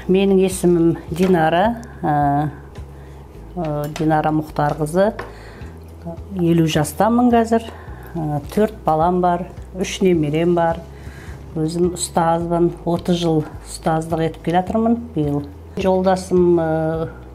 Менің есімім Динара. Динара Мұхтарқызы. 50 жастамын қазір. 4 балам бар, 3 немерем бар. Өзім ұстазбын, 30 жыл ұстаздық етіп келе жатырмын биыл. Жолдасым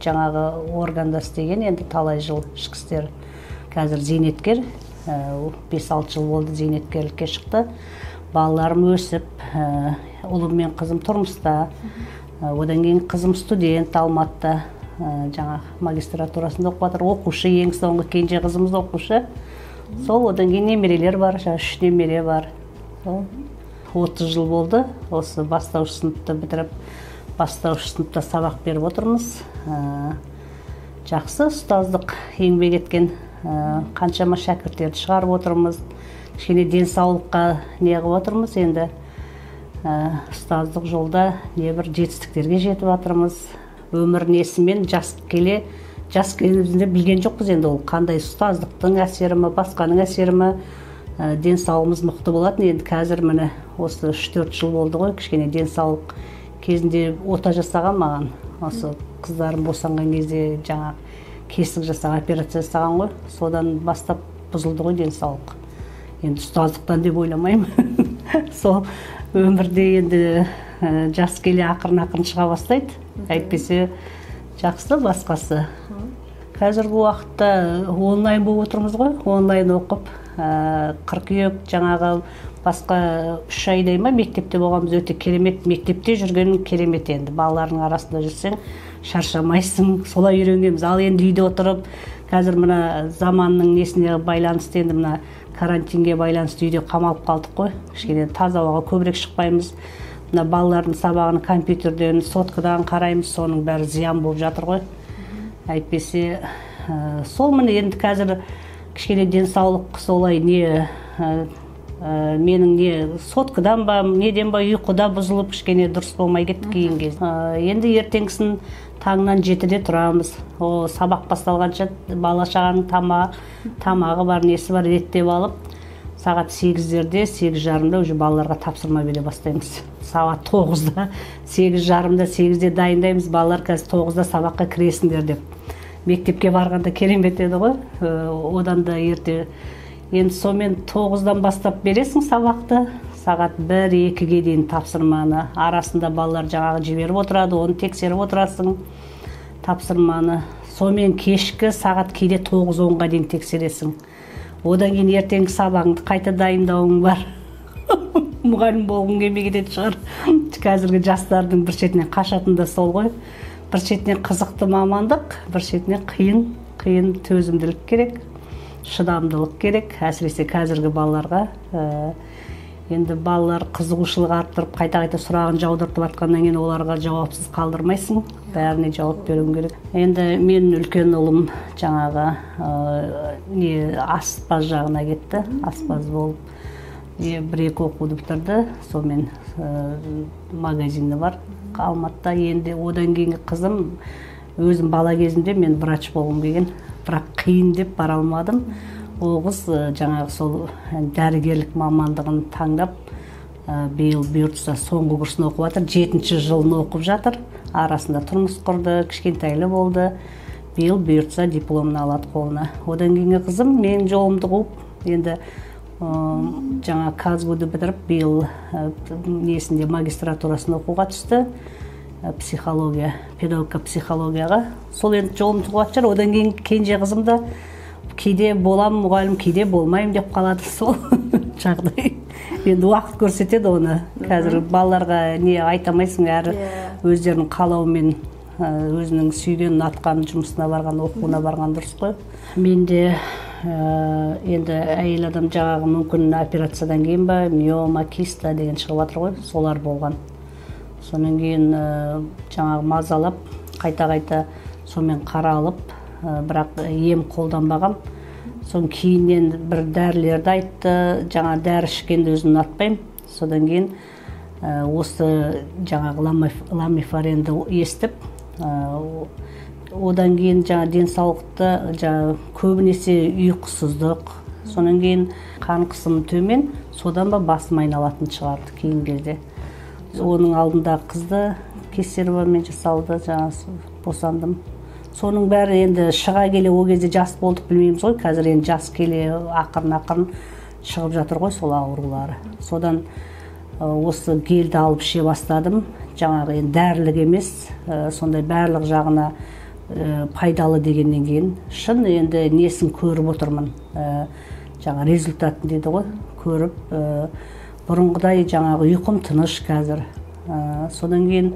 жаңағы органда істеген, енді талай жыл ішкі істер. Қазір зейнеткер, 5-6 жыл болды зейнеткерлікке шықты. Балаларым өсіп, ұлым мен қызым тұрмыста. Одан кейін қызым студент Алматыда, жаңа магистратурасында оқып жатыр. Оқушы, ең соңғы кенже қызымыз оқушы. Сол одан кейін немерелер бар, 3 немере бар. 30 жыл болды. Осы бастауыш сыныпты бітіріп, бастауыш сыныпта сабақ беріп отырмыз. Жақсы ұстаздық еңбек еткен қаншама шәкірттерді шығарып отырмыз. Кішкене денсаулыққа неғып отырмыз. Енді ұстаздық жолда небір жетістіктерге жетіп жатырмыз. Өмір несімен жас келемізде білген жоқпыз енді ол қандай ұстаздықтың әсері ме, басқаның әсері ме, денсаулығымыз мықты болатын. Енді қазір міне осы 3-4 жыл болды ғой, кішкене денсаулық кезінде ота жасаған маған. Осы қыздарым босанған кезде жаңа кесік жасаған, операция жасаған ғой. Содан бастап бұзылды ғой денсаулық. Енді ұстаздықтан деп ойламаймын. Сол өмірде енді жас келе ақырын шыға бастайды. Әйтпесе жақсы басқасы. Қазіргі уақытта онлайн болып отырмыз ғой. Онлайн оқып, қыркүйек жаңағы басқа 3 айдай ма мектепте болғанбыз, өте керемет. Мектепте жүрген керемет енді. Балалардың арасында жүрсең шаршамайсың, солай үйренгенбіз. Ал енді үйде отырып, қазір мына заманның несіне байланысты, енді мына карантинге байланысты үйде қамалып қалдық қой. Кішкене таза ауаға көбірек шықпаймыз. Мына балалардың сабағын компьютерден, соткадан қараймыз, соның бәрі зиян болып жатыр ғой. Әйтпесе сол міне енді қазір кішкене денсаулық солай менің соткадан ба, неден ба ұйқыда бұзылып кішкене дұрыс болмай кетті кейін кез. Енді ертеңгісін таңнан 7-де тұрамыз. Сабақ басталғанша бала-шағаның тамағы бар, несі бар реттеп алып, сағат 8-дерде, 8:30-да уже балаларға тапсырма бере бастаймыз. Сағат 9-да, 8:30-да, 8-де дайындаймыз, балалар қазір 9-да сабаққа кіресіңдер деп. Мектепке барғанда керемет еді ғой, одан да ерте. Енді сомен 9-дан бастап бересің сабақты, сағат 1-2-ге дейін тапсырманы. Арасында балалар жаңағы жіберіп отырады, оны тексеріп отырасың тапсырманы. Сомен кешкі сағат кейде 9-10-ға дейін тексересің. Одан кейін ертеңгі сабағыңды қайта дайындауың бар. Мұғалім болғың келмей кететін шығар. Қазіргі жастардың бір шетінен қашатында сол ғой. Бір шетінен қызықты мамандық, бір шетінен қиын төзімділік керек, шыдамдылық керек. Әсіресе қазіргі балаларға. Енді балалар қызығушылық арттырып, қайта сұрағын жаудыртып атқаннан кейін оларға жауапсыз қалдырмайсың. Бәріне жауап беруің керек. Енді менің үлкен ұлым жаңағы аспаз жағына кетті. Аспаз болып, 1-2 оқуды бітірді. Сонымен магазині бар Алматыда. Енді одан кейінгі қызым, өзім бала кезімде мен врач болғым келген, бірақ қиын деп бара алмадым. Ол қыз жаңағы сол дәрігерлік мамандығын таңдап, биыл бұйыртса соңғы курсын оқып жатыр, 7-ші жылын оқып жатыр. Арасында тұрмыс құрды, кішкентайлы болды. Биыл бұйыртса дипломын алады қолына. Одан кейінгі қызым менің жолымды қуып, енді жаңа Казгуды бітіріп, биыл несінде магистратурасын оқуға түсті. Психология, педагогика психологияға. Сол енді жолымды қуып жатыр. Одан кейін кенже қызым да кейде болам мұғалім, кейде болмайым деп қалады, сол жағдай. Енді уақыт көрсетеді оны. Қазір балаларға не айтамайсың, әрі өздерінің қалауымен өзінің сүйген, атқан жұмысына барған, оқуына барған дұрыс қой. Менде енді әйел адам жаңағы мүмкін операциядан кейін ба, миома, киста деген шығып жатыр ғой, солар болған. Сонан кейін жаңағы мазалап, қайта сонымен қаралып, бірақ ем қолданбағам. Сон кейіннен бір дәрілерді айтты, жаңа дәрі ішкенді өзім ұнатпаймын. Содан кейін осы жаңағы ламифаренді естіп, одан кейін жаңа денсаулықты көбінесе ұйқысыздық, сонан кейін қан қысымы төмен, содан ба басым айналатын шығарды кейін кезде. Оның алдында қызды кесарево жасалды, жаңа босандым. Соның бәрі енді шыға келе, ол кезде жас болдық білмейміз ғой, қазір енді жас келе ақырын шығып жатыр ғой сол аурулары. Содан осы гельді алып іше бастадым. Жаңағы енді дәрілік емес, сондай барлық жағына пайдалы дегеннен кейін шын енді несін көріп отырмын. Жаңа результатын дейді ғой, көріп бұрынғыдай жаңағы ұйқым тыныш қазір. Содан кейін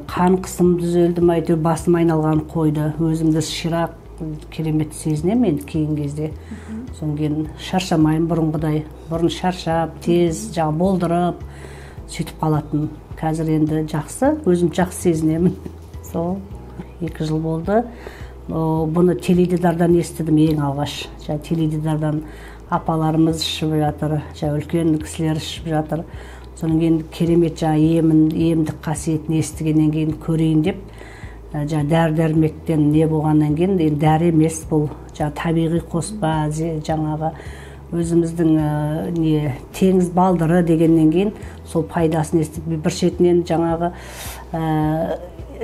қан қысым түзелді, әйтеуір басым айналған қойды. Өзімді ширақ керемет сезінемін енді кейін кезде. Содан кейін шаршамайым бұрынғыдай. Бұрын шаршап, тез жаңа болдырып сөйтіп қалатын. Қазір енді жақсы, өзім жақсы сезінемін. Сол 2 жыл болды. Бұны теледидардан естідім ең алғаш. Теледидардан апаларымыз ішіп жатыр, үлкен кісілер ішіп жатыр. Содан кейін керемет емдік қасиетін естігеннен кейін көрейін деп, дәрі-дәрмектен не болғаннан кейін, дәрі емес бұл, табиғи қоспа, жаңағы өзіміздің теңіз балдыры дегеннен кейін сол пайдасын естіп, бір шетінен жаңағы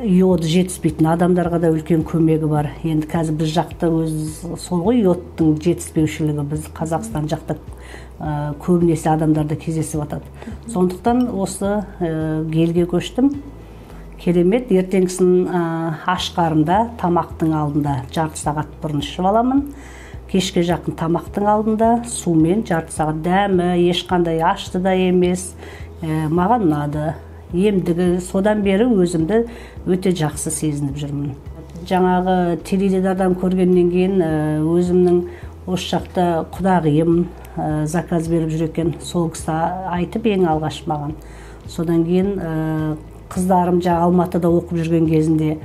йод жетіспейтін адамдарға да үлкен көмегі бар. Енді қазір біз жақта сол ғой йодтың жетіспеушілігі, біз Қазақстан жақта көбінесе адамдарда кездесіп жатады. Сондықтан осы гельге көштім. Керемет, ертеңгісін аш қарында, тамақтың алдында жарты сағат бұрын ішіп аламын. Кешке жақын тамақтың алдында сумен жарты сағат, дәмі ешқандай ашты да емес. Маған ұнады. Емдігі, содан бері өзімді өте жақсы сезініп жүрмін. Жаңағы теледидардан көргеннен кейін өзімнің осы жақта құдағиым заказ беріп жүр екен, сол кісі айтып ең алғаш маған. Содан кейін қыздарым Алматыда оқып жүрген кезінде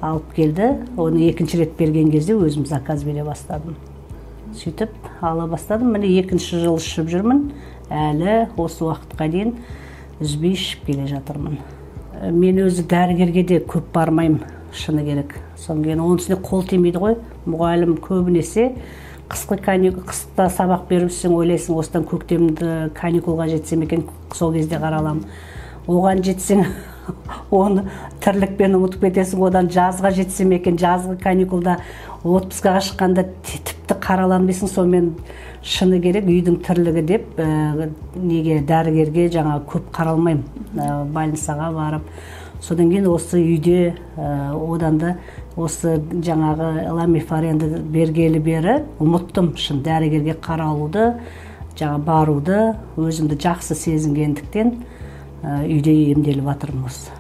алып келді. Оны 2-ші рет берген кезде өзім заказ бере бастадым. Сөйтіп ала бастадым. Міне 2-ші жыл ішіп жүрмін. Әлі осы уақытқа дейін үзбей ішіп келе жатырмын. Мен өзі дәрігерге де көп бармаймын, шыны керек. Содан кейін оның үстіне қол тимейді ғой. Мұғалім көбінесе қыста сабақ беріп жүрсең, ойлайсың, осыдан көктемді каникулға жетсем екен, сол кезде қаралам. Оған жетсең, оны тірлікпен ұмытып кетесің, одан жазға жетсем екен, жазғы каникулда отпускаға шыққанда тіпті қараланбайсың. Сонымен шыны керек үйдің тірлігі деп неге дәрігерге жаңа көп қаралмаймын, больницаға барып. Содан кейін осы үйде одан да осы жаңағы ламифаренді бергелі бері ұмыттым шын дәрігерге қаралуды, жаңа баруды, өзімді жақсы сезінгендіктен үйде емделіп жатырмын осы.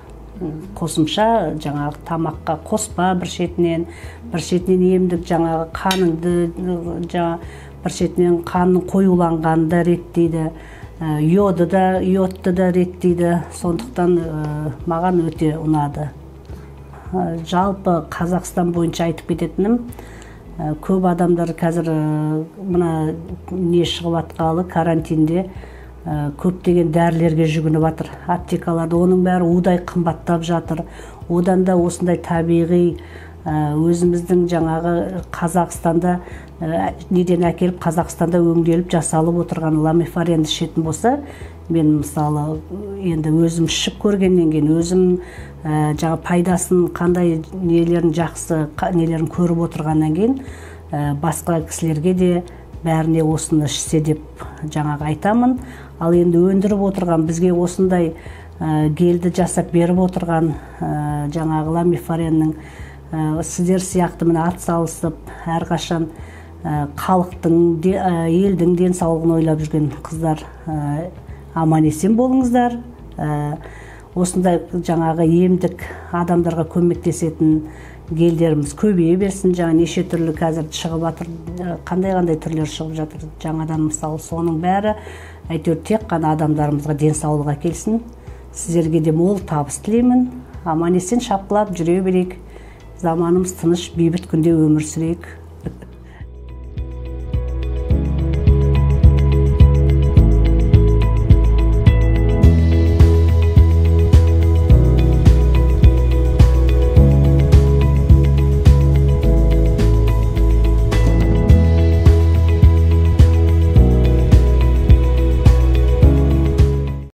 Қосымша жаңағы тамаққа қоспа бір шетінен емдік жаңағы қаныңды, бір шетінен қанның қоюланғанын да реттейді, йодты да реттейді. Сондықтан маған өте ұнады. Жалпы Қазақстан бойынша айтып кететінім, көп адамдар қазір мына не шығып атқалы карантинде көптеген дәрілерге жүгініп жатыр. Аптекаларда оның бәрі удай қымбаттап жатыр. Одан да осындай табиғи өзіміздің жаңағы Қазақстанда неден әкеліп Қазақстанда өңделіп жасалып отырған ламифаренді ішетін болса, мен мысалы енді өзім ішіп көргеннен кейін өзім жаңа пайдасын қандай нелерін жақсы нелерін көріп отырғаннан кейін басқа кісілерге де бәріне осыны ішсе деп жаңағы айтамын. Ал енді өндіріп отырған бізге осындай гельді жасап беріп отырған жаңағы ламифареннің сіздер сияқты міне атсалысып әрқашан халықтың елдің денсаулығын ойлап жүрген қыздар аман есен болыңыздар. Осындай жаңағы емдік адамдарға көмектесетін гельдеріміз көбейе берсін. Жаңа неше түрлі қазір шығып жатыр, қандай түрлер шығып жатыр жаңадан, мысалы соның бәрі әйтеуір тек қана адамдарымызға денсаулық әкелсін. Сіздерге де мол табыс тілеймін. Аман есен шапқылап жүре берейік. Заманымыз тыныш, бейбіт күнде өмір сүрейік.